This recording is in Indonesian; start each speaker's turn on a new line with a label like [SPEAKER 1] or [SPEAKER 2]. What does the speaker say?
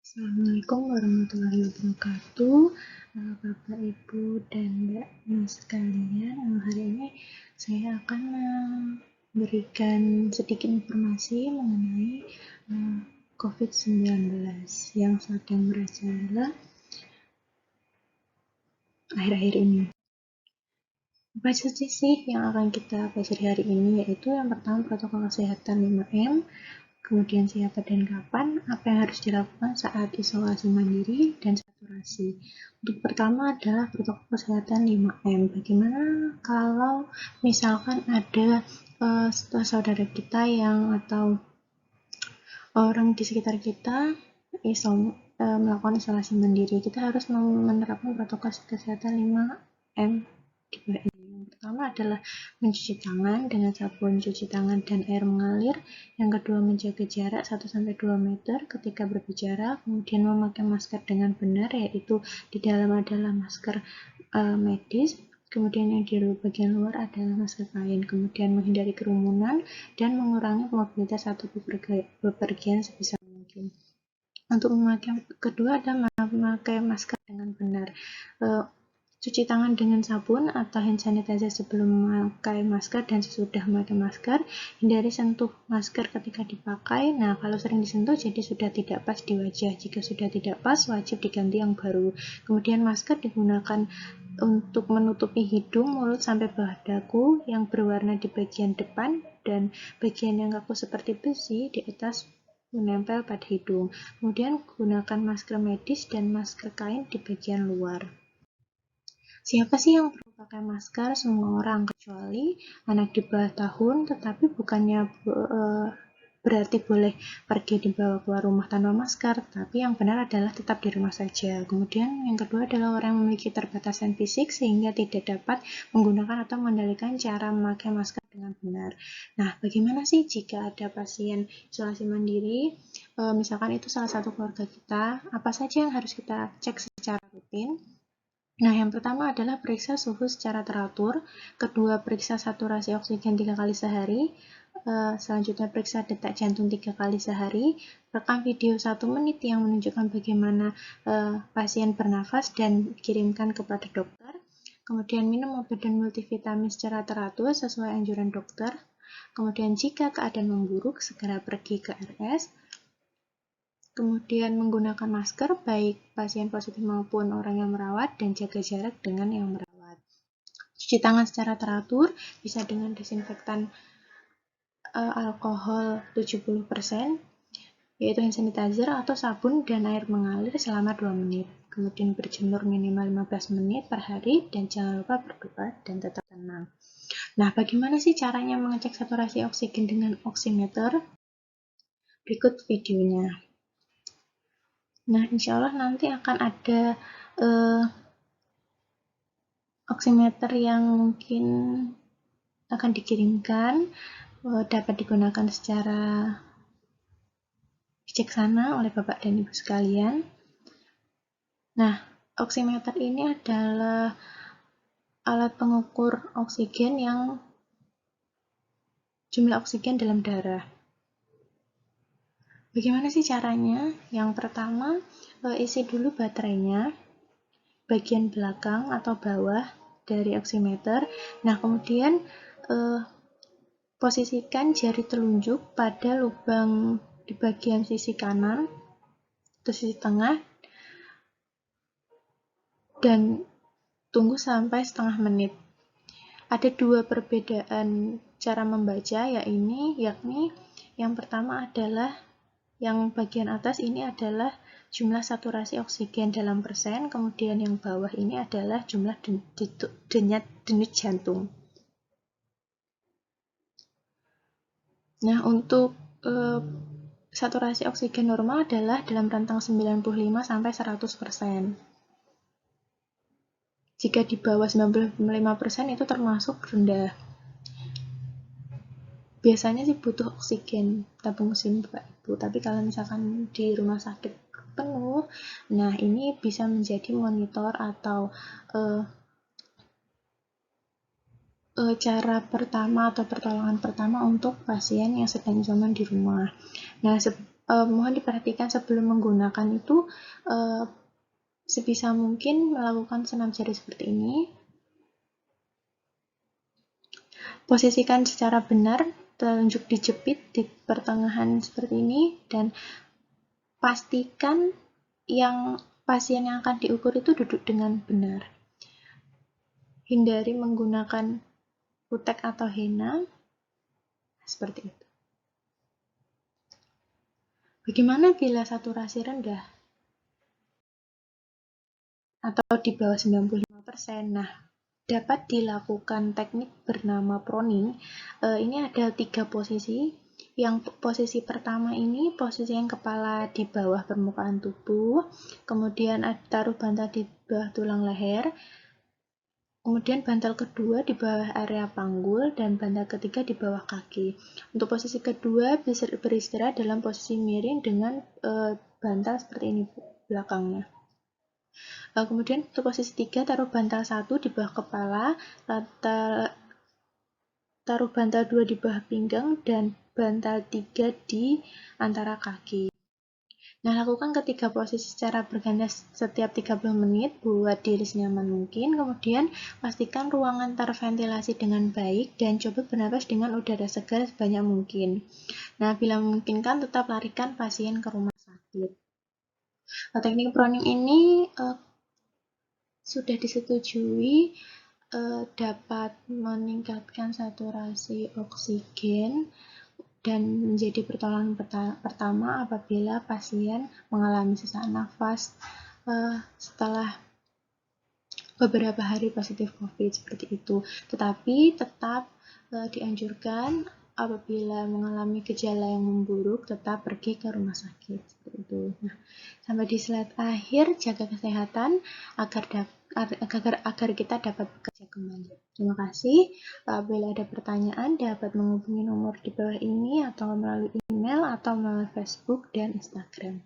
[SPEAKER 1] Assalamualaikum warahmatullahi wabarakatuh, Bapak, Ibu, dan Mbak Mas sekalian. Hari ini saya akan memberikan sedikit informasi mengenai COVID-19 yang sedang merajalela akhir-akhir ini. Apa saja sih yang akan kita pelajari hari ini, yaitu yang pertama protokol kesehatan 5M, kemudian siapa dan kapan, apa yang harus dilakukan saat isolasi mandiri, dan saturasi. Untuk pertama adalah protokol kesehatan 5M. Bagaimana kalau misalkan ada saudara kita atau orang di sekitar kita melakukan isolasi mandiri, kita harus menerapkan protokol kesehatan 5M di bawah ini. Yang pertama adalah mencuci tangan dengan sabun cuci tangan dan air mengalir. Yang kedua, menjaga jarak 1-2 meter ketika berbicara. Kemudian memakai masker dengan benar, yaitu di dalam adalah masker medis. Kemudian yang di bagian luar adalah masker kain. Kemudian menghindari kerumunan dan mengurangi mobilitas atau bepergian sebisa mungkin. Untuk kedua adalah memakai masker dengan benar. Cuci tangan dengan sabun atau hand sanitizer sebelum memakai masker dan sesudah memakai masker. Hindari sentuh masker ketika dipakai. Nah, kalau sering disentuh jadi sudah tidak pas di wajah. Jika sudah tidak pas, wajib diganti yang baru. Kemudian masker digunakan untuk menutupi hidung, mulut sampai bawah dagu yang berwarna di bagian depan dan bagian yang kaku seperti besi di atas menempel pada hidung. Kemudian gunakan masker medis dan masker kain di bagian luar. Siapa sih yang perlu pakai masker? Semua orang, kecuali anak di bawah tahun, tetapi bukannya berarti boleh pergi dibawa keluar rumah tanpa masker, tapi yang benar adalah tetap di rumah saja. Kemudian yang kedua adalah orang yang memiliki keterbatasan fisik sehingga tidak dapat menggunakan atau mengendalikan cara memakai masker dengan benar. Nah, bagaimana sih jika ada pasien isolasi mandiri, misalkan itu salah satu keluarga kita, apa saja yang harus kita cek secara rutin? Nah, yang pertama adalah periksa suhu secara teratur, kedua periksa saturasi oksigen 3 kali sehari, selanjutnya periksa detak jantung 3 kali sehari, rekam video 1 menit yang menunjukkan bagaimana pasien bernafas dan kirimkan kepada dokter, kemudian minum obat dan multivitamin secara teratur sesuai anjuran dokter, kemudian jika keadaan memburuk segera pergi ke RS, kemudian menggunakan masker baik pasien positif maupun orang yang merawat dan jaga jarak dengan yang merawat. Cuci tangan secara teratur bisa dengan desinfektan alkohol 70%, yaitu hand sanitizer atau sabun dan air mengalir selama 2 menit. Kemudian berjemur minimal 15 menit per hari dan jangan lupa berdoa dan tetap tenang. Nah, bagaimana sih caranya mengecek saturasi oksigen dengan oximeter? Berikut videonya. Nah, insya Allah nanti akan ada oximeter yang mungkin akan dikirimkan, dapat digunakan secara bijaksana oleh Bapak dan Ibu sekalian. Nah, oximeter ini adalah alat pengukur oksigen yang jumlah oksigen dalam darah. Bagaimana sih caranya? Yang pertama, isi dulu baterainya, bagian belakang atau bawah dari oximeter. Nah, kemudian posisikan jari telunjuk pada lubang di bagian sisi kanan atau sisi tengah dan tunggu sampai setengah menit. Ada dua perbedaan cara membaca, yakni yang pertama adalah yang bagian atas ini adalah jumlah saturasi oksigen dalam persen, kemudian yang bawah ini adalah jumlah denyut jantung. Nah, untuk saturasi oksigen normal adalah dalam rentang 95-100%. Jika di bawah 95% itu termasuk rendah. Biasanya sih butuh oksigen, tabung oksigen Bapak Ibu, tapi kalau misalkan di rumah sakit penuh, nah ini bisa menjadi monitor atau cara pertama atau pertolongan pertama untuk pasien yang sedang isoman di rumah. Nah, mohon diperhatikan sebelum menggunakan itu sebisa mungkin melakukan senam jari seperti ini. Posisikan secara benar, telunjuk dijepit di pertengahan seperti ini, dan pastikan pasien yang akan diukur itu duduk dengan benar. Hindari menggunakan kutek atau henna, seperti itu. Bagaimana bila saturasi rendah atau di bawah 95%? Nah, dapat dilakukan teknik bernama proning. Ini ada 3 posisi. Yang posisi pertama ini posisi yang kepala di bawah permukaan tubuh, kemudian taruh bantal di bawah tulang leher, kemudian bantal kedua di bawah area panggul, dan bantal ketiga di bawah kaki. Untuk posisi kedua beristirahat dalam posisi miring dengan bantal seperti ini belakangnya. Kemudian untuk posisi 3 taruh bantal 1 di bawah kepala, taruh bantal 2 di bawah pinggang, dan bantal 3 di antara kaki. Nah, lakukan ketiga posisi secara berganda setiap 30 menit buat diri senyaman mungkin. Kemudian pastikan ruangan terventilasi dengan baik dan coba bernapas dengan udara segar sebanyak mungkin. Nah, bila memungkinkan tetap larikan pasien ke rumah sakit. Teknik proning ini sudah disetujui dapat meningkatkan saturasi oksigen dan menjadi pertolongan pertama apabila pasien mengalami sesak nafas setelah beberapa hari positif COVID seperti itu. Tetapi tetap dianjurkan apabila mengalami gejala yang memburuk tetap pergi ke rumah sakit seperti itu. Nah, sampai di slide akhir, jaga kesehatan agar kita dapat bekerja kembali. Terima kasih. Bila ada pertanyaan dapat menghubungi nomor di bawah ini atau melalui email atau melalui Facebook dan Instagram.